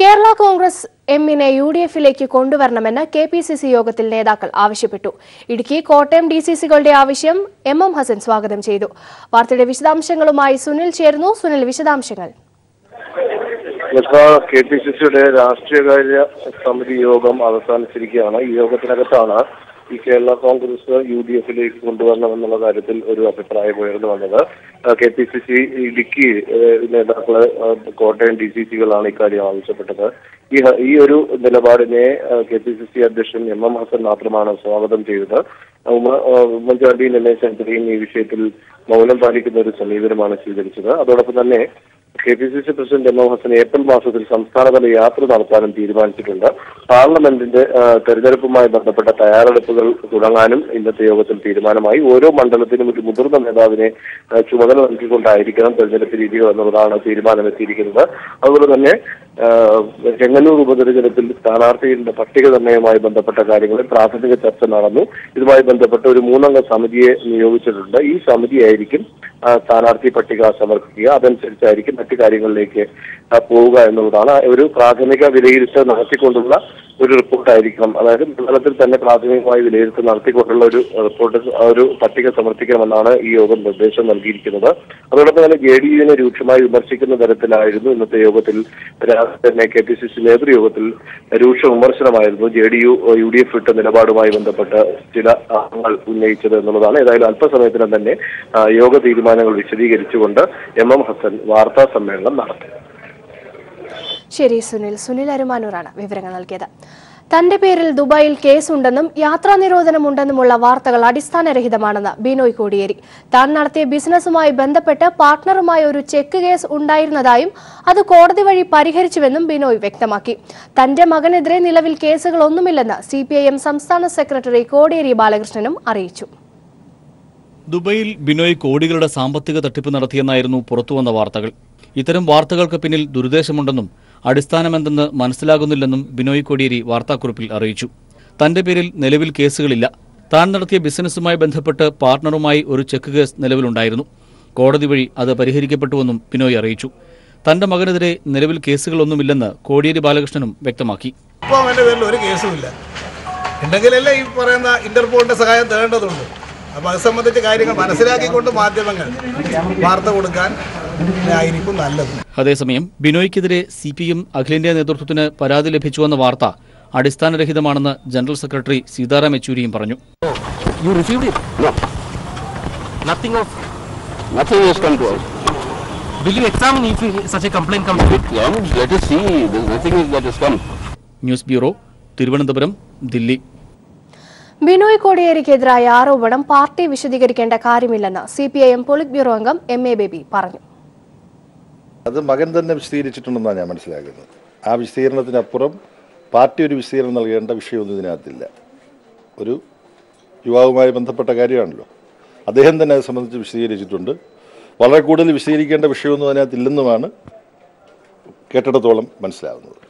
കേരള കോൺഗ്രസ് എമ്മിനെ യുഡിഎഫിലേക്ക് കൊണ്ടുവരണമെന്ന് കെപിസിസി യോഗത്തിൽ നേതാക്കൾ ആവശ്യപ്പെട്ടു. ഇടുക്കി, കോട്ടയം ഡിസിസികളുടെ ആവശ്യം എം ഹസൻ സ്വാഗതം ചെയ്തു. വാർത്തയുടെ വിശദാംശങ്ങളുമായി സുനിൽ ചേരുന്നു. സുനിൽ, വിശദാംശങ്ങൾ. കെപിസിസിയുടെ രാഷ്ട്രീയകാര്യ സമിതി യോഗം അവസാനിച്ചിരിക്കുകയാണ്. ഈ യോഗത്തിനകത്താണ് ഈ കേരള കോൺഗ്രസ് യുഡിഎഫിലേക്ക് കൊണ്ടുവരണമെന്നുള്ള കാര്യത്തിൽ ഒരു അഭിപ്രായം ഉയർന്നു വന്നത്. കെപിസിസി ഇടുക്കി നേതാക്കള്, കോട്ടയം ഡിസിസികളാണ് ഇക്കാര്യം ആവശ്യപ്പെട്ടത്. ഈ ഒരു നിലപാടിനെ കെപിസിസി അധ്യക്ഷൻ എം ഹസൻ മാത്രമാണ് സ്വാഗതം ചെയ്തത്. ഉമ്മൻചാണ്ടി രമേശ് ചെന്നിത്തലയും ഈ വിഷയത്തിൽ മൗനം പാലിക്കുന്ന ഒരു സമീപനമാണ് സ്വീകരിച്ചത്. അതോടൊപ്പം തന്നെ KPCC president M Hasan April മാസത്തിൽ സംസ്ഥാനതല യാത്ര നടത്താനും തീരുമാനിച്ചിട്ടുണ്ട്. പാർലമെന്റിന്റെ തെരഞ്ഞെടുപ്പുമായി ബന്ധപ്പെട്ട തയ്യാറെടുപ്പുകൾ തുടങ്ങാനും ഇന്നത്തെ യോഗത്തിൽ തീരുമാനമായി. ഓരോ മണ്ഡലത്തിനും ഒരു മുതിർന്ന നേതാവിനെ ചുമതല നൽകിക്കൊണ്ടായിരിക്കണം തെരഞ്ഞെടുപ്പ് രീതികൾ എന്നുള്ളതാണ് തീരുമാനമെത്തിയിരിക്കുന്നത്. അതുപോലെ തന്നെ ചെങ്ങന്നൂർ ഉപതെരഞ്ഞെടുപ്പിൽ സ്ഥാനാർത്ഥികളുടെ പട്ടിക നിർണ്ണയവുമായി ബന്ധപ്പെട്ട കാര്യങ്ങളിൽ പ്രാഥമിക ചർച്ച നടന്നു. ഇതുമായി ബന്ധപ്പെട്ട ഒരു 3-അംഗ സമിതിയെ നിയോഗിച്ചിട്ടുണ്ട്. ഈ സമിതിയായിരിക്കും സ്ഥാനാർത്ഥി പട്ടിക സമർപ്പിക്കുക. അതനുസരിച്ചായിരിക്കും മറ്റു കാര്യങ്ങളിലേക്ക് പോവുക എന്നുള്ളതാണ്. ഒരു പ്രാഥമിക വിലയിരുത്തൽ നടത്തിക്കൊണ്ടുള്ള ഒരു റിപ്പോർട്ടായിരിക്കണം. അതായത് മണ്ഡലത്തിൽ തന്നെ പ്രാഥമികമായി വിലയിരുത്തൽ നടത്തിക്കൊണ്ടുള്ള ഒരു റിപ്പോർട്ട്, ഒരു പട്ടിക സമർപ്പിക്കണമെന്നാണ് ഈ യോഗം നിർദ്ദേശം നൽകിയിരിക്കുന്നത്. അതോടൊപ്പം തന്നെ ജെഡിയുവിനെ രൂക്ഷമായി വിമർശിക്കുന്ന തരത്തിലായിരുന്നു ഇന്നത്തെ യോഗത്തിൽ തന്നെ കെപിസിസി നേതൃയോഗത്തിൽ രൂക്ഷ വിമർശനമായിരുന്നു ജെഡിയു യുഡിഎഫ് വിട്ട നിലപാടുമായി ബന്ധപ്പെട്ട് ചില അംഗങ്ങൾ ഉന്നയിച്ചത് എന്നുള്ളതാണ്. ഏതായാലും അല്പസമയത്തിനും തന്നെ യോഗ തീരുമാനങ്ങൾ വിശദീകരിച്ചുകൊണ്ട് എം ഹസൻ വാർത്താ സമ്മേളനം നടത്തി. ശരി സുനിൽ അരുമാനൂറാണ് വിവരങ്ങൾ നൽകിയത്. തന്റെ പേരിൽ ദുബായിൽ കേസുണ്ടെന്നും യാത്രാ നിരോധനമുണ്ടെന്നുമുള്ള വാർത്തകൾ അടിസ്ഥാനരഹിതമാണെന്ന് ബിനോയ് കോടിയേരി. താൻ നടത്തിയ ബിസിനസ്സുമായി ബന്ധപ്പെട്ട് പാർട്ണറുമായി ഒരു ചെക്ക് കേസ് ഉണ്ടായിരുന്നതായും അത് കോടതി വഴി പരിഹരിച്ചുവെന്നും ബിനോയ് വ്യക്തമാക്കി. തന്റെ മകനെതിരെ നിലവിൽ കേസുകളൊന്നുമില്ലെന്ന് സിപിഐഎം സംസ്ഥാന സെക്രട്ടറി കോടിയേരി ബാലകൃഷ്ണനും അറിയിച്ചു. ദുബൈയിൽ ബിനോയ് കോടികളുടെ സാമ്പത്തിക തട്ടിപ്പ് നടത്തിയെന്നായിരുന്നു പുറത്തുവന്ന വാർത്തകൾ. ഇത്തരം വാർത്തകൾക്ക് പിന്നിൽ ദുരുദ്ദേശമുണ്ടെന്നും അടിസ്ഥാനമെന്തെന്ന് മനസ്സിലാകുന്നില്ലെന്നും ബിനോയ് കോടിയേരി വാർത്താക്കുറിപ്പിൽ അറിയിച്ചു. തന്റെ പേരിൽ നിലവിൽ കേസുകളില്ല. താൻ നടത്തിയ ബിസിനസ്സുമായി ബന്ധപ്പെട്ട് പാർട്ണറുമായി ഒരു ചെക്ക് കേസ് നിലവിലുണ്ടായിരുന്നു. കോടതി വഴി അത് പരിഹരിക്കപ്പെട്ടുവെന്നും ബിനോയ് അറിയിച്ചു. തന്റെ മകനെതിരെ നിലവിൽ കേസുകളൊന്നുമില്ലെന്ന് കോടിയേരി ബാലകൃഷ്ണനും വ്യക്തമാക്കി. ഇപ്പോൾ അവന്റെ പേരിൽ ഒരു കേസുമില്ല. ഉണ്ടെങ്കിലല്ലേ ഈ പറയുന്ന ഇന്റർപോളിന്റെ സഹായം തേടേണ്ടതുണ്ട്. അപ്പോൾ അത് സംബന്ധിച്ച കാര്യങ്ങൾ മനസ്സിലാക്കിക്കൊണ്ട് മാധ്യമങ്ങൾ വാർത്ത കൊടുക്കാൻ ആയിരിക്കും നല്ലത്. അതേസമയം ബിനോയ്ക്കെതിരെ സിപിഎം അഖിലേന്ത്യാ നേതൃത്വത്തിന് പരാതി ലഭിച്ചുവെന്ന വാർത്ത അടിസ്ഥാനരഹിതമാണെന്ന് ജനറൽ സെക്രട്ടറി സീതാറാം യെച്ചൂരിയും പറഞ്ഞു. News bureau, Thiruvananthapuram, Delhi. ബിനോയ് കോടിയേരിക്കെതിരായ ആരോപണം പാർട്ടി വിശദീകരിക്കേണ്ട കാര്യമില്ലെന്ന് സിപിഐഎം പോളിറ്റ് ബ്യൂറോ അംഗം എം എ ബേബി പറഞ്ഞു. അത് മകൻ തന്നെ വിശദീകരിച്ചിട്ടുണ്ടെന്നാണ് ഞാൻ മനസ്സിലാക്കുന്നത്. ആ വിശദീകരണത്തിനപ്പുറം പാർട്ടി ഒരു വിശദീകരണം നൽകേണ്ട വിഷയമൊന്നും ഇതിനകത്തില്ല. ഒരു യുവാവുമായി ബന്ധപ്പെട്ട കാര്യമാണല്ലോ. അദ്ദേഹം തന്നെ അത് സംബന്ധിച്ച് വിശദീകരിച്ചിട്ടുണ്ട്. വളരെ കൂടുതൽ വിശദീകരിക്കേണ്ട വിഷയമൊന്നും അതിനകത്തില്ലെന്നുമാണ് കേട്ടിടത്തോളം മനസ്സിലാവുന്നത്.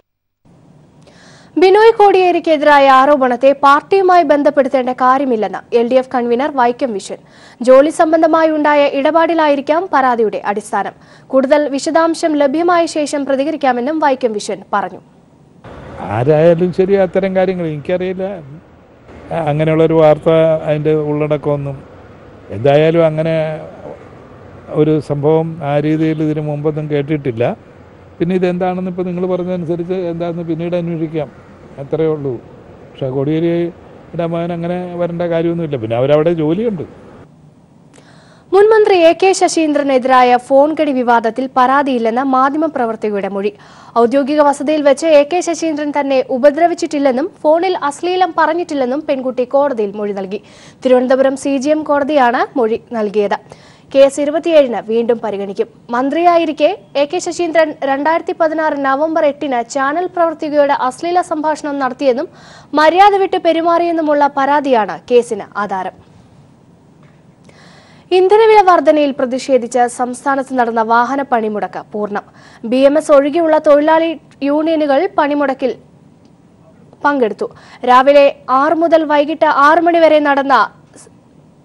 ബിനോയ് കോടിയേരിക്കെതിരായ ആരോപണത്തെ പാർട്ടിയുമായി ബന്ധപ്പെടുത്തേണ്ട കാര്യമില്ലെന്ന് LDF കൺവീനർ വൈക്കം വിശ്വൻ. ജോലി സംബന്ധമായി ഉണ്ടായ ഇടപാടിലായിരിക്കാം പരാതിയുടെ അടിസ്ഥാനം. കൂടുതൽ വിശദാംശം ലഭ്യമായ ശേഷം പ്രതികരിക്കാമെന്നും വൈക്കം വിശ്വൻ പറഞ്ഞു. ആരായാലും ശരി, അത്തരം കാര്യങ്ങൾ എനിക്കറിയില്ല. അങ്ങനെയുള്ളൊരു വാർത്ത അതിൻ്റെ ഉള്ളടക്കമൊന്നും എന്തായാലും അങ്ങനെ ഒരു സംഭവം ആ രീതിയിൽ ഇതിനു മുമ്പൊന്നും കേട്ടിട്ടില്ല. പിന്നെ ഇതെന്താണെന്ന് ഇപ്പോൾ നിങ്ങൾ പറഞ്ഞതനുസരിച്ച് എന്താണെന്ന് പിന്നീട് അന്വേഷിക്കാം, അത്രയേ ഉള്ളൂ. പക്ഷേ കോടിയേരിയുടെ മകൻ അങ്ങനെ വരേണ്ട കാര്യമൊന്നുമില്ല. പിന്നെ അവരവിടെ ജോലിയുണ്ട്. മുൻമന്ത്രി AK ശശീന്ദ്രനെതിരായ ഫോൺ കടി വിവാദത്തിൽ പരാതിയില്ലെന്ന മാധ്യമപ്രവർത്തകയുടെ മൊഴി. ഔദ്യോഗിക വസതിയിൽ വെച്ച് AK ശശീന്ദ്രൻ തന്നെ ഉപദ്രവിച്ചിട്ടില്ലെന്നും ഫോണിൽ അശ്ലീലം പറഞ്ഞിട്ടില്ലെന്നും പെൺകുട്ടി കോടതിയിൽ മൊഴി നൽകി. തിരുവനന്തപുരം CGM കോടതിയാണ് മൊഴി നൽകിയത്. കേസ് 27-ന് വീണ്ടും പരിഗണിക്കും. മന്ത്രിയായിരിക്കെ AK ശശീന്ദ്രൻ 2016 നവംബർ 8-ന് ചാനൽ പ്രവർത്തകയുടെ അശ്ലീല സംഭാഷണം നടത്തിയെന്നും മര്യാദ വിട്ട് പെരുമാറിയെന്നുമുള്ള പരാതിയാണ് കേസിന് ആധാരം. ഇന്ധനവില വർധനയിൽ പ്രതിഷേധിച്ച് സംസ്ഥാനത്ത് നടന്ന വാഹന പണിമുടക്ക് പൂർണ്ണം. BMS ഒഴികെയുള്ള തൊഴിലാളി യൂണിയനുകൾ പണിമുടക്കിൽ പങ്കെടുത്തു. രാവിലെ 6 മുതൽ വൈകിട്ട് 6 മണി വരെ നടന്ന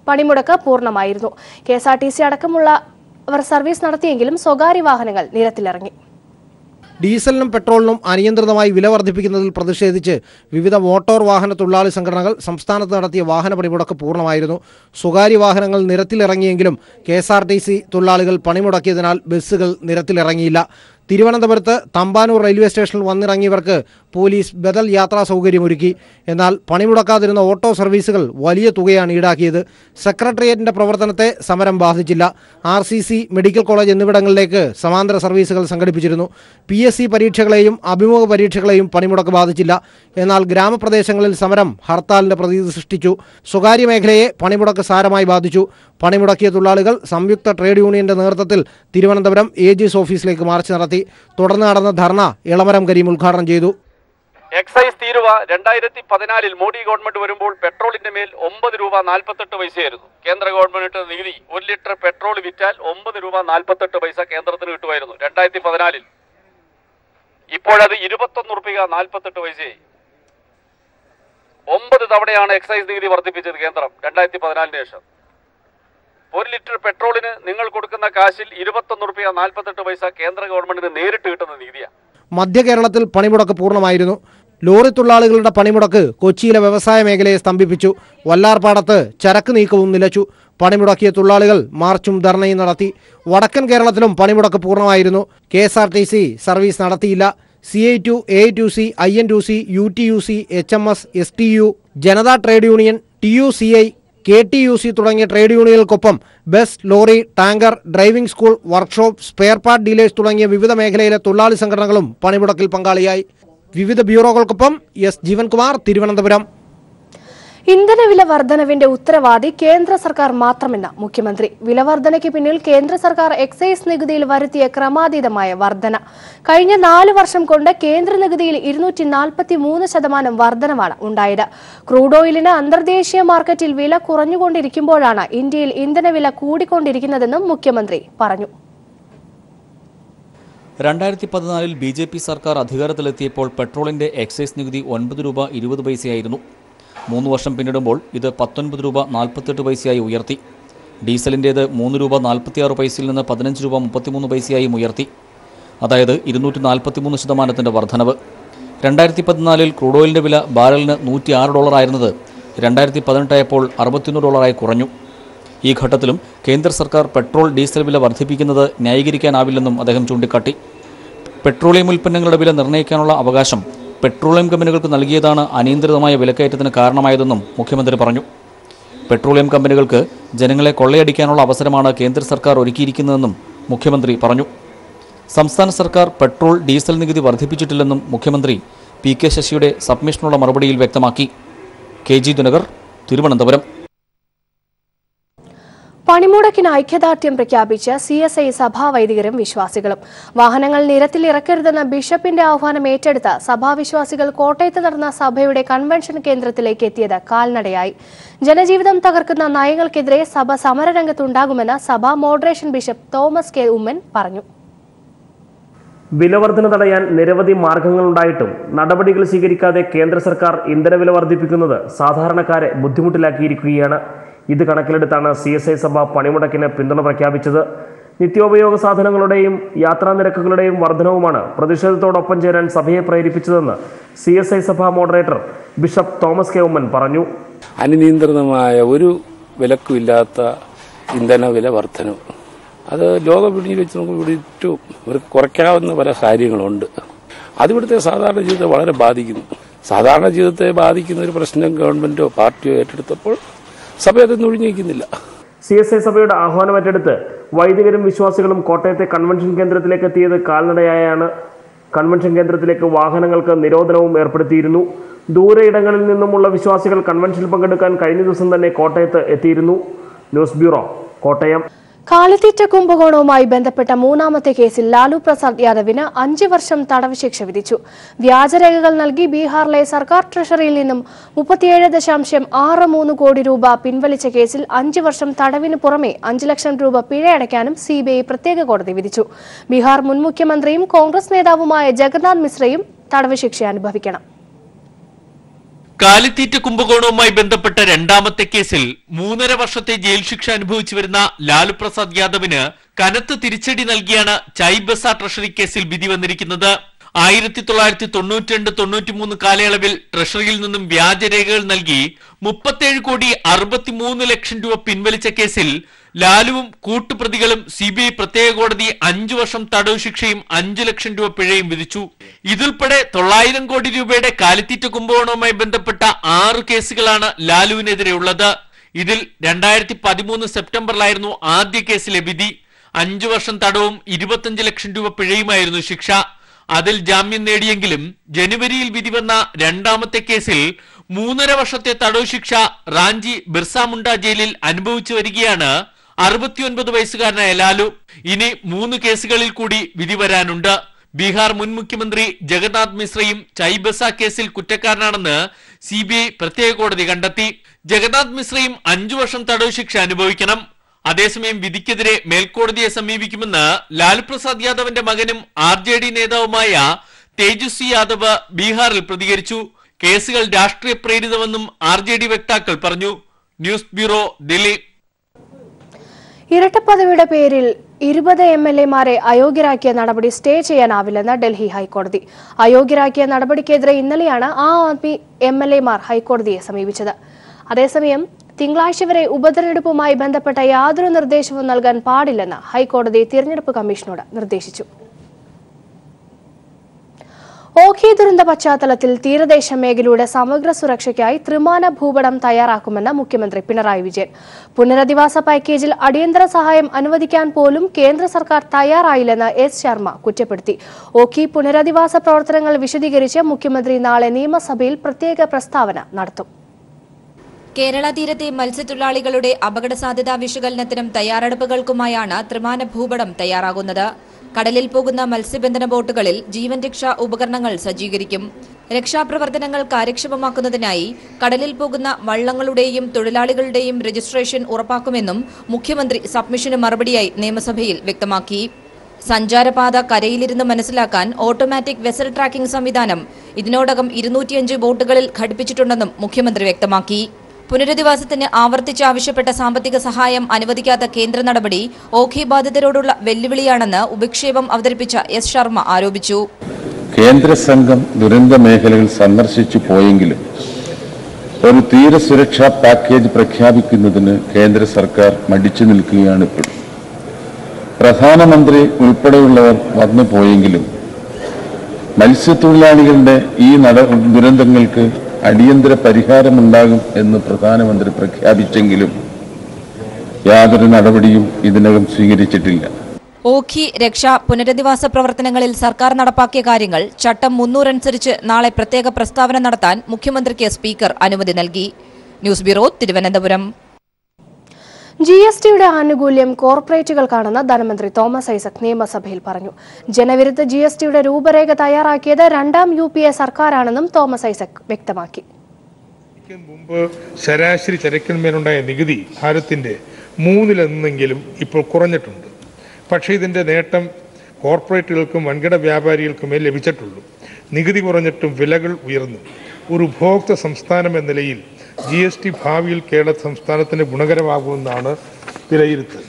പണിമുടക്ക് പൂർണ്ണമായിരുന്നു. KSRTC അടക്കമുള്ളവർ സർവീസ് നടത്തിയെങ്കിലും സ്വകാര്യ വാഹനങ്ങൾ നിരത്തിലിറങ്ങി. ഡീസലിനും പെട്രോളിനും അനിയന്ത്രിതമായി വില വർദ്ധിപ്പിക്കുന്നതിൽ പ്രതിഷേധിച്ച് വിവിധ മോട്ടോർ വാഹന തൊഴിലാളി സംഘടനകൾ സംസ്ഥാനത്ത് നടത്തിയ വാഹന പണിമുടക്ക് പൂർണ്ണമായിരുന്നു. സ്വകാര്യ വാഹനങ്ങൾ നിരത്തിലിറങ്ങിയെങ്കിലും KSRTC തൊഴിലാളികൾ പണിമുടക്കിയതിനാൽ ബസ്സുകൾ നിരത്തിലിറങ്ങിയില്ല. തിരുവനന്തപുരത്ത് തമ്പാനൂർ റെയിൽവേ സ്റ്റേഷനിൽ വന്നിറങ്ങിയവർക്ക് പോലീസ് ബദൽ യാത്രാ സൗകര്യമൊരുക്കി. എന്നാൽ പണിമുടക്കാതിരുന്ന ഓട്ടോ സർവീസുകൾ വലിയ തുകയാണ് ഈടാക്കിയത്. സെക്രട്ടേറിയറ്റിന്റെ പ്രവർത്തനത്തെ സമരം ബാധിച്ചില്ല. RCC, മെഡിക്കൽ കോളേജ് എന്നിവിടങ്ങളിലേക്ക് സമാന്തര സർവീസുകൾ സംഘടിപ്പിച്ചിരുന്നു. PSC പരീക്ഷകളെയും അഭിമുഖ പരീക്ഷകളെയും പണിമുടക്ക് ബാധിച്ചില്ല. എന്നാൽ ഗ്രാമപ്രദേശങ്ങളിൽ സമരം ഹർത്താലിന്റെ പ്രതീതി സൃഷ്ടിച്ചു. സ്വകാര്യ മേഖലയെ പണിമുടക്ക് സാരമായി ബാധിച്ചു. പണിമുടക്കിയ തൊഴിലാളികൾ സംയുക്ത ട്രേഡ് യൂണിയന്റെ നേതൃത്വത്തിൽ തിരുവനന്തപുരം AG's ഓഫീസിലേക്ക് മാർച്ച് നടത്തി. തുടർന്ന് നടന്ന ധർണ എളമരം കരീം ഉദ്ഘാടനം ചെയ്തു. എക്സൈസ് തീരുവ 2014 മോഡി ഗവൺമെന്റ് വരുമ്പോൾ പെട്രോളിന്റെ മേൽ 9 രൂപ 48 പൈസയായിരുന്നു. കേന്ദ്ര ഗവൺമെന്റ് നികുതി 1 ലിറ്റർ പെട്രോൾ വിറ്റാൽ 9 രൂപ 48 പൈസ കേന്ദ്രത്തിന് കിട്ടുമായിരുന്നു 2014. ഇപ്പോഴത് 21 രൂപ 48 പൈസയായി. 9 തവണയാണ് എക്സൈസ് നികുതി വർദ്ധിപ്പിച്ചത് കേന്ദ്രം 2014 ശേഷം. 1 ലിറ്റർ പെട്രോളിന് നിങ്ങൾ കൊടുക്കുന്ന കാശിൽ 21 രൂപ 48 പൈസ കേന്ദ്ര ഗവൺമെന്റിന് നേരിട്ട് കിട്ടുന്ന നികുതിയാണ്. മധ്യ കേരളത്തിൽ പണിമുടക്ക് പൂർണ്ണമായിരുന്നു. ലോറി തൊഴിലാളികളുടെ പണിമുടക്ക് കൊച്ചിയിലെ വ്യവസായ മേഖലയെ സ്തംഭിപ്പിച്ചു. വല്ലാർപാടത്ത് ചരക്ക് നീക്കവും നിലച്ചു. പണിമുടക്കിയ തൊഴിലാളികൾ മാർച്ചും ധർണയും നടത്തി. വടക്കൻ കേരളത്തിലും പണിമുടക്ക് പൂർണ്ണമായിരുന്നു. KSRTC സർവീസ് നടത്തിയില്ല. CI2, AITUC, INTUC, UTUC, HMS, STU, Janata trade union, TUCI, KTUC തുടങ്ങിയ ട്രേഡ് യൂണിയനുകൾക്കൊപ്പം bus, lorry, tanker, driving school, workshop, spare part dealers തുടങ്ങിയ വിവിധ മേഖലയിലെ തൊഴിലാളി സംഘടനകളും പണിമുടക്കിൽ പങ്കാളിയായി. വിവിധ ബ്യൂറോകൾക്കൊപ്പം S. ജീവൻകുമാർ, തിരുവനന്തപുരം. ഇന്ധനവില വർധനവിന്റെ ഉത്തരവാദി കേന്ദ്ര സർക്കാർ മാത്രമെന്ന് മുഖ്യമന്ത്രി. വിലവർധനയ്ക്ക് പിന്നിൽ കേന്ദ്ര സർക്കാർ എക്സൈസ് നികുതിയിൽ വരുത്തിയ ക്രമാതീതമായ വർധന. കഴിഞ്ഞ 4 വർഷം കൊണ്ട് കേന്ദ്ര നികുതിയിൽ 243% വർധനവാണ് ഉണ്ടായത്. ക്രൂഡ് ഓയിലിന് അന്തർദേശീയ മാർക്കറ്റിൽ വില കുറഞ്ഞുകൊണ്ടിരിക്കുമ്പോഴാണ് ഇന്ത്യയിൽ ഇന്ധനവില കൂടിക്കൊണ്ടിരിക്കുന്നതെന്നും മുഖ്യമന്ത്രി പറഞ്ഞു. 2014 BJP സർക്കാർ അധികാരത്തിലെത്തിയപ്പോൾ പെട്രോളിന്റെ എക്സൈസ് നികുതി 9 രൂപ 20 പൈസയായിരുന്നു. 3 വർഷം പിന്നിടുമ്പോൾ ഇത് 19 രൂപ 48 പൈസയായി ഉയർത്തി. ഡീസലിൻ്റേത് 3 രൂപ 46 പൈസയിൽ നിന്ന് 15 രൂപ 33 പൈസയായും ഉയർത്തി. അതായത് 243% വർധനവ്. 2014 ക്രൂഡ് ഓയിലിൻ്റെ വില ബാരലിന് $106 ആയിരുന്നത് 2018 ആയപ്പോൾ $61 കുറഞ്ഞു. ഈ ഘട്ടത്തിലും കേന്ദ്ര സർക്കാർ പെട്രോൾ, ഡീസൽ വില വർദ്ധിപ്പിക്കുന്നത് ന്യായീകരിക്കാനാവില്ലെന്നും അദ്ദേഹം ചൂണ്ടിക്കാട്ടി. പെട്രോളിയം ഉൽപ്പന്നങ്ങളുടെ വില നിർണ്ണയിക്കാനുള്ള അവകാശം പെട്രോളിയം കമ്പനികൾക്ക് നൽകിയതാണ് അനിയന്ത്രിതമായ വിലക്കയറ്റത്തിന് കാരണമായതെന്നും മുഖ്യമന്ത്രി പറഞ്ഞു. പെട്രോളിയം കമ്പനികൾക്ക് ജനങ്ങളെ കൊള്ളയടിക്കാനുള്ള അവസരമാണ് കേന്ദ്ര സർക്കാർ ഒരുക്കിയിരിക്കുന്നതെന്നും മുഖ്യമന്ത്രി പറഞ്ഞു. സംസ്ഥാന സർക്കാർ പെട്രോൾ, ഡീസൽ നികുതി വർദ്ധിപ്പിച്ചിട്ടില്ലെന്നും മുഖ്യമന്ത്രി PK ശശിയുടെ സബ്മിഷനുള്ള മറുപടിയിൽ വ്യക്തമാക്കി. KG ദിനകർ, തിരുവനന്തപുരം. പണിമുടക്കിന് ഐക്യദാർഢ്യം പ്രഖ്യാപിച്ച് CSI സഭാവൈദികരും വിശ്വാസികളും. വാഹനങ്ങൾ നിരത്തിലിറക്കരുതെന്ന ബിഷപ്പിന്റെ ആഹ്വാനം ഏറ്റെടുത്ത സഭാവിശ്വാസികൾ കോട്ടയത്ത് നടന്ന സഭയുടെ കൺവെൻഷൻ കേന്ദ്രത്തിലേക്ക് എത്തിയത് കാൽനടയായി. ജനജീവിതം തകർക്കുന്ന നയങ്ങൾക്കെതിരെ സഭ സമരരംഗത്തുണ്ടാകുമെന്ന് സഭാ moderation bishop Thomas K. Oommen പറഞ്ഞു. വിലവർധന തടയാൻ നിരവധി മാർഗങ്ങളുണ്ടായിട്ടും നടപടികൾ സ്വീകരിക്കാതെ കേന്ദ്ര സർക്കാർ ഇന്ധനവില വർദ്ധിപ്പിക്കുന്നത് സാധാരണക്കാരെ ബുദ്ധിമുട്ടിലാക്കിയിരിക്കുകയാണ്. ഇത് കണക്കിലെടുത്താണ് CSI സഭ പണിമുടക്കിന് പിന്തുണ പ്രഖ്യാപിച്ചത്. നിത്യോപയോഗ സാധനങ്ങളുടെയും യാത്രാ നിരക്കുകളുടെയും വർധനവുമാണ് പ്രതിഷേധത്തോടൊപ്പം ചേരാൻ സഭയെ പ്രേരിപ്പിച്ചതെന്ന് CSI സഭ moderator bishop Thomas K. Oommen പറഞ്ഞു. അനിയന്ത്രിതമായ ഒരു വിലക്കുമില്ലാത്ത ഇന്ധനവില വർധനവ് അത് ലോകവിപണിയിൽ വെച്ച് നമുക്ക് ഇവർക്ക് കുറയ്ക്കാവുന്ന പല കാര്യങ്ങളുണ്ട്. അതിവിടുത്തെ സാധാരണ ജീവിതത്തെ വളരെ ബാധിക്കുന്നു. സാധാരണ ജീവിതത്തെ ബാധിക്കുന്ന ഒരു പ്രശ്നം ഗവൺമെന്റോ പാർട്ടിയോ ഏറ്റെടുത്തപ്പോൾ സഭ അതൊന്നും ഒഴിഞ്ഞിരിക്കുന്നില്ല. CSI സഭയുടെ ആഹ്വാനം ഏറ്റെടുത്ത് വൈദികരും വിശ്വാസികളും കോട്ടയത്തെ കൺവെൻഷൻ കേന്ദ്രത്തിലേക്ക് എത്തിയത് കാൽനടയായാണ്. കൺവെൻഷൻ കേന്ദ്രത്തിലേക്ക് വാഹനങ്ങൾക്ക് നിരോധനവും ഏർപ്പെടുത്തിയിരുന്നു. ദൂരെ ഇടങ്ങളിൽ നിന്നുമുള്ള വിശ്വാസികൾ കൺവെൻഷനിൽ പങ്കെടുക്കാൻ കഴിഞ്ഞ ദിവസം തന്നെ കോട്ടയത്ത് എത്തിയിരുന്നു. News bureau, Kottayam. കാലിത്തീറ്റ കുംഭകോണവുമായി ബന്ധപ്പെട്ട 3ാമത്തെ കേസിൽ ലാലു പ്രസാദ് യാദവിന് 5 വർഷം തടവ് ശിക്ഷ വിധിച്ചു. വ്യാജരേഖകൾ നൽകി ബീഹാറിലെ സർക്കാർ ട്രഷറിയിൽ നിന്നും 37.63 കോടി രൂപ പിൻവലിച്ച കേസിൽ 5 വർഷം തടവിന് പുറമെ 5 ലക്ഷം രൂപ പിഴയടയ്ക്കാനും CBI പ്രത്യേക കോടതി വിധിച്ചു. ബീഹാർ മുൻ മുഖ്യമന്ത്രിയും കോൺഗ്രസ് നേതാവുമായ ജഗന്നാഥ് മിശ്രയും തടവ് ശിക്ഷ അനുഭവിക്കണം. കാലിത്തീറ്റ കുംഭകോണവുമായി ബന്ധപ്പെട്ട രണ്ടാമത്തെ കേസിൽ 3.5 വർഷത്തെ ജയിൽ ശിക്ഷ അനുഭവിച്ചു വരുന്ന ലാലു പ്രസാദ് യാദവിന് കനത്ത തിരിച്ചടി നൽകിയാണ് ചൈബസ ട്രഷറി കേസിൽ വിധി വന്നിരിക്കുന്നത്. 1992-93 കാലയളവിൽ ട്രഷറിയിൽ നിന്നും വ്യാജരേഖകൾ നൽകി 37,63 ലക്ഷം രൂപ പിൻവലിച്ച കേസിൽ ലാലുവും കൂട്ടുപ്രതികളും CBI പ്രത്യേക കോടതി 5 വർഷം തടവ് ശിക്ഷയും 5 ലക്ഷം രൂപ പിഴയും വിധിച്ചു. ഇതുൾപ്പെടെ 900 കോടി രൂപയുടെ കാലിത്തീറ്റ കുംഭകോണവുമായി ബന്ധപ്പെട്ട 6 കേസുകളാണ് ലാലുവിനെതിരെയുള്ളത്. ഇതിൽ 2013 സെപ്റ്റംബറിലായിരുന്നു ആദ്യ കേസിലെ വിധി. 5 വർഷം തടവും 25 ലക്ഷം രൂപ പിഴയുമായിരുന്നു ശിക്ഷ. അതിൽ ജാമ്യം നേടിയെങ്കിലും ജനുവരിയിൽ വിധി വന്ന രണ്ടാമത്തെ കേസിൽ 3.5 വർഷത്തെ തടവ് ശിക്ഷ റാഞ്ചി ബിർസ മുണ്ട ജയിലിൽ അനുഭവിച്ചു വരികയാണ് 69 വയസ്സുകാരനായ ലാലു. ഇനി 3 കേസുകളിൽ കൂടി വിധി വരാനുണ്ട്. ബീഹാർ മുൻ മുഖ്യമന്ത്രി ജഗന്നാഥ് മിശ്രയും ചൈബസ കേസിൽ കുറ്റക്കാരനാണെന്ന് CBI പ്രത്യേക കോടതി കണ്ടെത്തി. ജഗന്നാഥ് മിശ്രയും 5 വർഷം തടവ് ശിക്ഷ അനുഭവിക്കണം. അതേസമയം വിധിക്കെതിരെ മേൽക്കോടതിയെ സമീപിക്കുമെന്ന് ലാലു പ്രസാദ് യാദവിന്റെ മകനും RJD നേതാവുമായ തേജസ്വി യാദവ് ബീഹാറിൽ പ്രതികരിച്ചു. കേസുകൾ രാഷ്ട്രീയ പ്രേരിതമെന്നും RJD വക്താക്കൾ പറഞ്ഞു. News bureau, Delhi. ഇരട്ടപ്പദവിയുടെ പേരിൽ 20 MLA-മാരെ അയോഗ്യരാക്കിയ നടപടി സ്റ്റേ ചെയ്യാനാവില്ലെന്ന് ഡൽഹി ഹൈക്കോടതി. അയോഗ്യരാക്കിയ നടപടിക്കെതിരെ ഇന്നലെയാണ് ആം ആദ്മി MLA-മാർ ഹൈക്കോടതിയെ സമീപിച്ചത്. അതേസമയം തിങ്കളാഴ്ച വരെ ഉപതെരഞ്ഞെടുപ്പുമായി ബന്ധപ്പെട്ട യാതൊരു നിർദ്ദേശവും നൽകാൻ പാടില്ലെന്ന് ഹൈക്കോടതി തിരഞ്ഞെടുപ്പ് കമ്മീഷനോട് നിർദ്ദേശിച്ചു. ഓഖി ദുരന്ത പശ്ചാത്തലത്തിൽ തീരദേശ മേഖലയുടെ സമഗ്ര സുരക്ഷയ്ക്കായി ത്രിമാന ഭൂപടം തയ്യാറാക്കുമെന്ന് മുഖ്യമന്ത്രി പിണറായി വിജയൻ. പുനരധിവാസ പാക്കേജിൽ അടിയന്തര സഹായം അനുവദിക്കാൻ പോലും കേന്ദ്ര സർക്കാർ തയ്യാറായില്ലെന്ന് S. ശർമ്മ കുറ്റപ്പെടുത്തി. ഓഖി പുനരധിവാസ പ്രവർത്തനങ്ങൾ വിശദീകരിച്ച് മുഖ്യമന്ത്രി നാളെ നിയമസഭയിൽ പ്രത്യേക പ്രസ്താവന നടത്തും. കേരള തീരത്തെ മത്സ്യത്തൊഴിലാളികളുടെ അപകട സാധ്യതാ വിശകലനത്തിനും തയ്യാറെടുപ്പുകൾക്കുമായാണ് ത്രിമാന ഭൂപടം തയ്യാറാകുന്നത്. കടലിൽ പോകുന്ന മത്സ്യബന്ധന ബോട്ടുകളിൽ ജീവൻ രക്ഷാ ഉപകരണങ്ങൾ സജ്ജീകരിക്കും. രക്ഷാപ്രവർത്തനങ്ങൾ കാര്യക്ഷമമാക്കുന്നതിനായി കടലിൽ പോകുന്ന വള്ളങ്ങളുടെയും തൊഴിലാളികളുടെയും രജിസ്ട്രേഷൻ ഉറപ്പാക്കുമെന്നും മുഖ്യമന്ത്രി സബ്മിഷന് മറുപടിയായി നിയമസഭയിൽ വ്യക്തമാക്കി. സഞ്ചാരപാത കരയിലിരുന്ന് മനസ്സിലാക്കാൻ ഓട്ടോമാറ്റിക് വെസൽ ട്രാക്കിംഗ് സംവിധാനം ഇതിനോടകം 205 ബോട്ടുകളിൽ ഘടിപ്പിച്ചിട്ടുണ്ടെന്നും മുഖ്യമന്ത്രി വ്യക്തമാക്കി. പുനരധിവാസത്തിന് ആവർത്തിച്ച് ആവശ്യപ്പെട്ട സാമ്പത്തിക സഹായം അനുവദിക്കാത്ത കേന്ദ്ര നടപടി ഓഖി ബാധിതരോടുള്ള വെല്ലുവിളിയാണെന്ന് ഉപക്ഷേപം അവതരിപ്പിച്ച S. ശർമ്മ ആരോപിച്ചു. കേന്ദ്ര സംഘം ദുരന്ത മേഖലകൾ സന്ദർശിച്ചു പോയെങ്കിലും ഒരു തീരസുരക്ഷാ പാക്കേജ് പ്രഖ്യാപിക്കുന്നതിന് കേന്ദ്ര സർക്കാർ മടിച്ചു നിൽക്കുകയാണ്. ഇപ്പോൾ പ്രധാനമന്ത്രി ഉൾപ്പെടെയുള്ളവർ വന്നു പോയെങ്കിലും മത്സ്യത്തൊഴിലാളികളുടെ ഈ ദുരന്തങ്ങൾക്ക് അടിയന്തര പരിഹാരമുണ്ടാകും എന്ന് പ്രധാനമന്ത്രി പ്രഖ്യാപിച്ചെങ്കിലും യാതൊരു നടപടിയും ഇതിനകം സ്വീകരിച്ചിട്ടില്ല. ഓഖി രക്ഷാ പുനരധിവാസ പ്രവർത്തനങ്ങളിൽ സർക്കാർ നടപ്പാക്കിയ കാര്യങ്ങൾ ചട്ടം 300 അനുസരിച്ച് നാളെ പ്രത്യേക പ്രസ്താവന നടത്താൻ മുഖ്യമന്ത്രിക്ക് സ്പീക്കർ അനുമതി നൽകി. News bureau, Thiruvananthapuram. GST-യുടെ ആനുകൂല്യം കോർപ്പറേറ്റുകൾക്കാണെന്ന് ധനമന്ത്രി തോമസ് ഐസക് നിയമസഭയിൽ പറഞ്ഞു. ജനവിരുദ്ധ GST-യുടെ രൂപരേഖ തയ്യാറാക്കിയത് 2ാം UPA സർക്കാരാണെന്നും തോമസ് ഐസക് വ്യക്തമാക്കി. മുമ്പ് ശരാശരി ചരക്കിന്മേലുണ്ടായ നികുതി ഭാരത്തിന്റെ 3-1 ഇപ്പോൾ കുറഞ്ഞിട്ടുണ്ട്. പക്ഷേ ഇതിന്റെ നേട്ടം കോർപ്പറേറ്റുകൾക്കും വൻകിട വ്യാപാരികൾക്കുമേ ലഭിച്ചിട്ടുള്ളൂ. നികുതി കുറഞ്ഞിട്ടും വിലകൾ ഉയർന്നു. ഒരു ഉപഭോക്തൃ സംസ്ഥാനം എന്ന നിലയിൽ GST ഭാവിയിൽ കേരള സംസ്ഥാനത്തിന് ഗുണകരമാകുമെന്നാണ് വിലയിരുത്തൽ.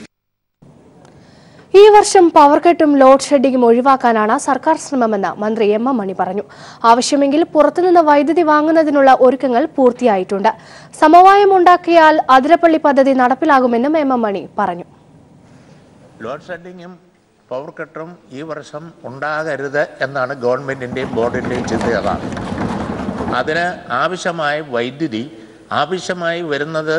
ഈ വർഷം പവർ കട്ടും ലോഡ് ഷെഡിങ്ങും ഒഴിവാക്കാനാണ് സർക്കാർ ശ്രമമെന്ന് മന്ത്രി M. M. മണി പറഞ്ഞു. ആവശ്യമെങ്കിൽ പുറത്തുനിന്ന് വൈദ്യുതി വാങ്ങുന്നതിനുള്ള ഒരുക്കങ്ങൾ പൂർത്തിയായിട്ടുണ്ട്. സമവായമുണ്ടാക്കിയാൽ അതിരപ്പള്ളി പദ്ധതി നടപ്പിലാകുമെന്നും M. M. മണി പറഞ്ഞു. ലോഡ് ഷെഡിങ്ങും പവർ കട്ടും ഈ വർഷം ഉണ്ടാകരുത് എന്നാണ് ഗവൺമെന്റിന്റെയും ബോർഡിന്റെയും ചിന്തയത. അതിന് ആവശ്യമായ വൈദ്യുതി ആവശ്യമായി വരുന്നത്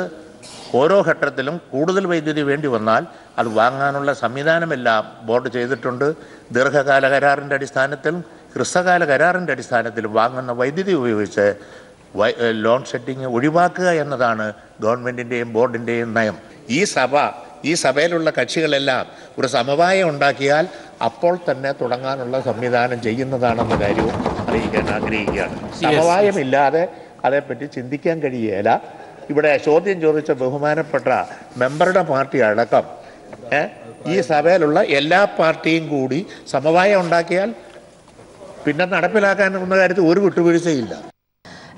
ഓരോ ഘട്ടത്തിലും കൂടുതൽ വൈദ്യുതി വേണ്ടി വന്നാൽ അത് വാങ്ങാനുള്ള സംവിധാനമെല്ലാം ബോർഡ് ചെയ്തിട്ടുണ്ട്. ദീർഘകാല കരാറിൻ്റെ അടിസ്ഥാനത്തിലും ഹ്രസ്വകാല കരാറിൻ്റെ അടിസ്ഥാനത്തിലും വാങ്ങുന്ന വൈദ്യുതി ഉപയോഗിച്ച് ലോഡ് ഷെഡിങ് ഒഴിവാക്കുക എന്നതാണ് ഗവൺമെൻറ്റിൻ്റെയും ബോർഡിൻ്റെയും നയം. ഈ സഭയിലുള്ള കക്ഷികളെല്ലാം ഒരു സമവായം ഉണ്ടാക്കിയാൽ അപ്പോൾ തന്നെ തുടങ്ങാനുള്ള സംവിധാനം ചെയ്യുന്നതാണെന്ന കാര്യവും അറിയിക്കാൻ ആഗ്രഹിക്കുകയാണ്. സമവായമില്ലാതെ അതേപ്പറ്റി ചിന്തിക്കാൻ കഴിയുകയില്ല. ഇവിടെ ചോദ്യം ചോദിച്ച ബഹുമാനപ്പെട്ട മെമ്പറുടെ പാർട്ടി അടക്കം ഈ സഭയിലുള്ള എല്ലാ പാർട്ടിയും കൂടി സമവായം ഉണ്ടാക്കിയാൽ പിന്നെ നടപ്പിലാക്കാനുള്ള കാര്യത്തിൽ ഒരു വിട്ടുവീഴ്ചയില്ല.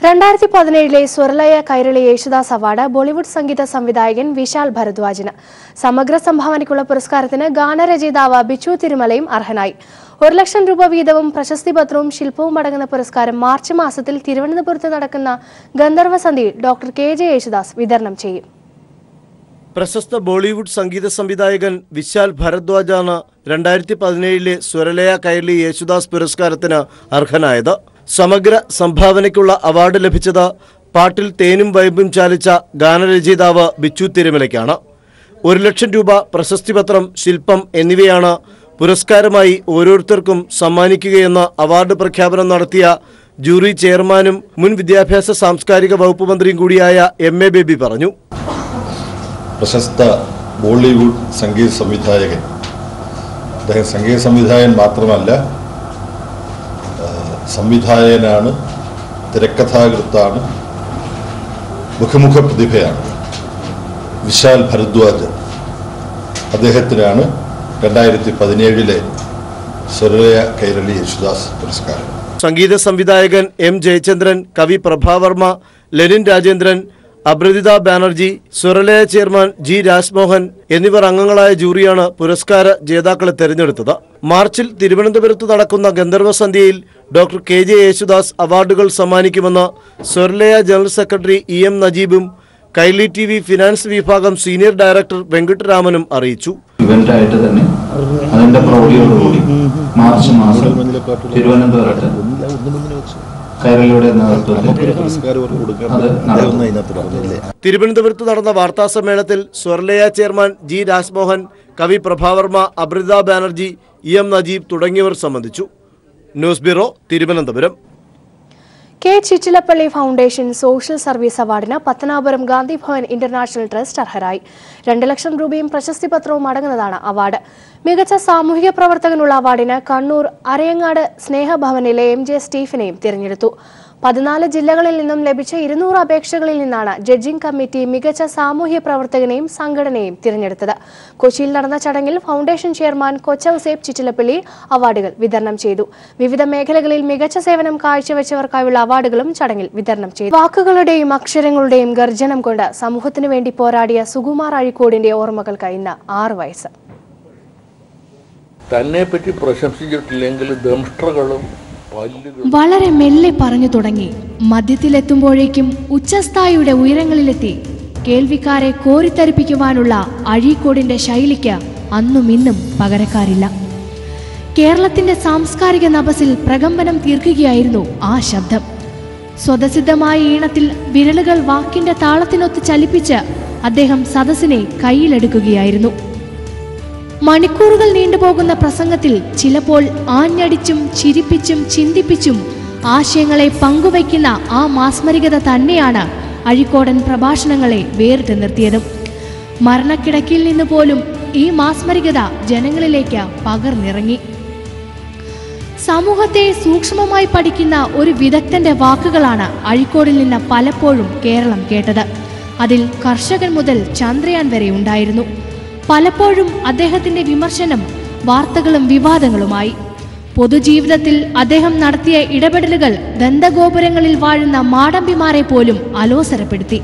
2017 സ്വരലയ കൈരളി യേശുദാസ് അവാർഡ് ബോളിവുഡ് സംഗീത സംവിധായകൻ വിശാൽ ഭരദ്വാജിന്. സമഗ്ര സംഭാവനയ്ക്കുള്ള പുരസ്കാരത്തിന് ഗാനരചയിതാവ് ബിച്ചു തിരുമലയും അർഹനായി. 1 ലക്ഷം രൂപ വീതവും പ്രശസ്തിപത്രവും ശില്പവും അടങ്ങുന്ന പുരസ്കാരം മാർച്ച് മാസത്തിൽ തിരുവനന്തപുരത്ത് നടക്കുന്ന ഗന്ധർവസന്ധിയിൽ ഡോക്ടർ KJ യേശുദാസ് വിതരണം ചെയ്യും. പ്രശസ്ത ബോളിവുഡ് സംഗീത സംവിധായകൻ വിശാൽ ഭരദ്വാജാണ് 2017 സ്വരലയ കൈരളി യേശുദാസ് പുരസ്കാരത്തിന് അർഹനായത്. സമഗ്ര സംഭാവനയ്ക്കുള്ള അവാർഡ് ലഭിച്ചത് പാട്ടിൽ തേനും വൈബും ചാലിച്ച ഗാനരചയിതാവ് ബിച്ചു തിരുമലയ്ക്കാണ്. 1 ലക്ഷം രൂപ പ്രശസ്തിപത്രം, ശില്പം എന്നിവയാണ് പുരസ്കാരമായി ഓരോരുത്തർക്കും സമ്മാനിക്കുകയെന്ന് അവാർഡ് പ്രഖ്യാപനം നടത്തിയ ജൂറി ചെയർമാനും മുൻ വിദ്യാഭ്യാസ സാംസ്കാരിക വകുപ്പ് മന്ത്രിയും കൂടിയായ MA ബേബി പറഞ്ഞു. പ്രശസ്ത ബോളിവുഡ് സംഗീത സംവിധായകൻ, അദ്ദേഹം സംഗീത സംവിധായകൻ മാത്രമല്ല, സംവിധായകനാണ്, തിരക്കഥാകൃത്താണ്, മുഖമുഖ പ്രതിഭയാണ്. വിശാൽ ഭരദ്വാജ്, അദ്ദേഹത്തിനാണ് 2017 സ്വരലയ കൈരളി യേശുദാസ് പുരസ്കാരം. സംഗീത സംവിധായകൻ M ജയചന്ദ്രൻ, കവി പ്രഭാവർമ്മ, ലെനിൻ രാജേന്ദ്രൻ, അബ്രദിത ബാനർജി, സ്വരലയ ചെയർമാൻ G രാജ്മോഹൻ എന്നിവർ അംഗങ്ങളായ ജൂറിയാണ് പുരസ്കാര ജേതാക്കളെ തെരഞ്ഞെടുത്തത്. മാർച്ചിൽ തിരുവനന്തപുരത്ത് നടക്കുന്ന ഗന്ധർവസന്ധ്യയിൽ ഡോക്ടർ KJ യേശുദാസ് അവാർഡുകൾ സമ്മാനിക്കുമെന്ന് സ്വരലയ ജനറൽ സെക്രട്ടറി EM നജീബും കൈലി TV ഫിനാൻസ് വിഭാഗം സീനിയർ ഡയറക്ടർ വെങ്കട്ടരാമനും അറിയിച്ചു. ഇവന്റായിട്ട് തന്നെ അതിന്റെ പ്രൗഢിയോടുകൂടി മാർച്ച് മാസം തിരുവനന്തപുരത്ത് കൈരളിയുടെ തിരുവനന്തപുരത്ത് നടന്ന വാർത്താ സമ്മേളനത്തിൽ സ്വരലയ ചെയർമാൻ G രാജ്മോഹൻ, കവി പ്രഭാവർമ്മ, അബ്രദിത ബാനർജി, EM നജീബ് തുടങ്ങിയവർ സംബന്ധിച്ചു. News bureau, Thiruvananthapuram. K. Chittilappilly foundation social service അവാർഡിന് പത്തനാപുരം ഗാന്ധി ഭവൻ ഇന്റർനാഷണൽ ട്രസ്റ്റ് അർഹരായി. 2 ലക്ഷം രൂപയും പ്രശസ്തിപത്രവും അടങ്ങുന്നതാണ് അവാർഡ്. മികച്ച സാമൂഹിക പ്രവർത്തകനുള്ള അവാർഡിന് കണ്ണൂർ അരയങ്ങാട് സ്നേഹഭവനിലെ MJ സ്റ്റീഫനെയും തിരഞ്ഞെടുത്തു. 14 ജില്ലകളിൽ നിന്നും ലഭിച്ച 200 അപേക്ഷകളിൽ നിന്നാണ് ജഡ്ജിംഗ് കമ്മിറ്റി മികച്ച സാമൂഹ്യ പ്രവർത്തകനെയും സംഘടനയെയും തിരഞ്ഞെടുത്തത്. കൊച്ചിയിൽ നടന്ന ചടങ്ങിൽ ഫൗണ്ടേഷൻ ചെയർമാൻ കൊച്ചൌസേബ് ചിറ്റിലപ്പള്ളി അവാർഡുകൾ വിതരണം ചെയ്തു. വിവിധ മേഖലകളിൽ മികച്ച സേവനം കാഴ്ചവെച്ചവർക്കായുള്ള അവാർഡുകളും ചടങ്ങിൽ വിതരണം ചെയ്തു. വാക്കുകളുടെയും അക്ഷരങ്ങളുടെയും ഗർജനം കൊണ്ട് സമൂഹത്തിനു വേണ്ടി പോരാടിയ സുകുമാർ അഴീക്കോടിന്റെ ഓർമ്മകൾക്ക് ഇന്ന് 6 വയസ്സ്. തന്നെ പറ്റി പ്രശംസിച്ചിട്ടില്ലെങ്കിൽ ദംഷ്ട്രകളും വളരെ മെല്ലെ പറഞ്ഞു തുടങ്ങി. മധ്യത്തിലെത്തുമ്പോഴേക്കും ഉച്ചസ്ഥായിയുടെ ഉയരങ്ങളിലെത്തി. കേൾവിക്കാരെ കോരിത്തരിപ്പിക്കുവാനുള്ള അഴീക്കോടിന്റെ ശൈലിക്ക് അന്നും ഇന്നും പകരക്കാരില്ല. കേരളത്തിന്റെ സാംസ്കാരിക നഭസിൽ പ്രകമ്പനം തീർക്കുകയായിരുന്നു ആ ശബ്ദം. സ്വതസിദ്ധമായ ഈണത്തിൽ വിരലുകൾ വാക്കിന്റെ താളത്തിനൊത്ത് ചലിപ്പിച്ച് അദ്ദേഹം സദസ്സിനെ കയ്യിലെടുക്കുകയായിരുന്നു. മണിക്കൂറുകൾ നീണ്ടുപോകുന്ന പ്രസംഗത്തിൽ ചിലപ്പോൾ ആഞ്ഞടിച്ചും ചിരിപ്പിച്ചും ചിന്തിപ്പിച്ചും ആശയങ്ങളെ പങ്കുവയ്ക്കുന്ന ആ മാസ്മരികത തന്നെയാണ് അഴീക്കോടൻ പ്രഭാഷണങ്ങളെ വേറിട്ട് നിർത്തിയതും. മരണക്കിടക്കിൽ നിന്ന് പോലും ഈ മാസ്മരികത ജനങ്ങളിലേക്ക് പകർന്നിറങ്ങി. സമൂഹത്തെ സൂക്ഷ്മമായി പഠിക്കുന്ന ഒരു വിദഗ്ധന്റെ വാക്കുകളാണ് അഴീക്കോടിൽ നിന്ന് പലപ്പോഴും കേരളം കേട്ടത്. അതിൽ കർഷകൻ മുതൽ ചന്ദ്രയാൻ വരെ ഉണ്ടായിരുന്നു. പലപ്പോഴും അദ്ദേഹത്തിന്റെ വിമർശനം വാർത്തകളും വിവാദങ്ങളുമായി. പൊതുജീവിതത്തിൽ അദ്ദേഹം നടത്തിയ ഇടപെടലുകൾ ദന്തഗോപുരങ്ങളിൽ വാഴുന്ന മാടമ്പിമാരെ പോലും അലോസരപ്പെടുത്തി.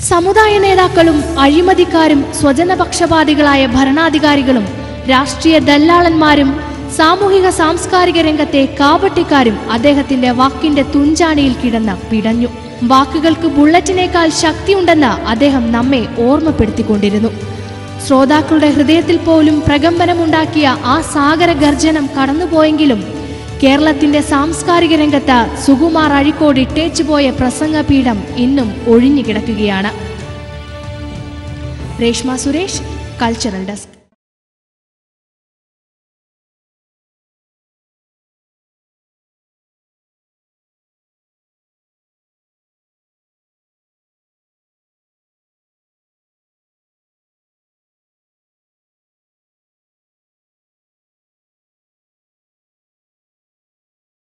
സമുദായ നേതാക്കളും അഴിമതിക്കാരും സ്വജനപക്ഷപാതികളായ ഭരണാധികാരികളും രാഷ്ട്രീയ ദല്ലാളന്മാരും സാമൂഹിക സാംസ്കാരിക രംഗത്തെ കാപട്യക്കാരും അദ്ദേഹത്തിന്റെ വാക്കിന്റെ തുഞ്ചാണിയിൽ കിടന്ന് പിടഞ്ഞു. വാക്കുകൾക്ക് ബുള്ളറ്റിനേക്കാൾ ശക്തിയുണ്ടെന്ന് അദ്ദേഹം നമ്മെ ഓർമ്മപ്പെടുത്തിക്കൊണ്ടിരുന്നു. ശ്രോതാക്കളുടെ ഹൃദയത്തിൽ പോലും പ്രകമ്പനമുണ്ടാക്കിയ ആ സാഗര ഗർജനം കടന്നുപോയെങ്കിലും കേരളത്തിന്റെ സാംസ്കാരിക രംഗത്ത് സുകുമാർ അഴീക്കോട് ഇട്ടേച്ചുപോയ പ്രസംഗപീഠം ഇന്നും ഒഴിഞ്ഞുകിടക്കുകയാണ്. Reshma Suresh, cultural desk.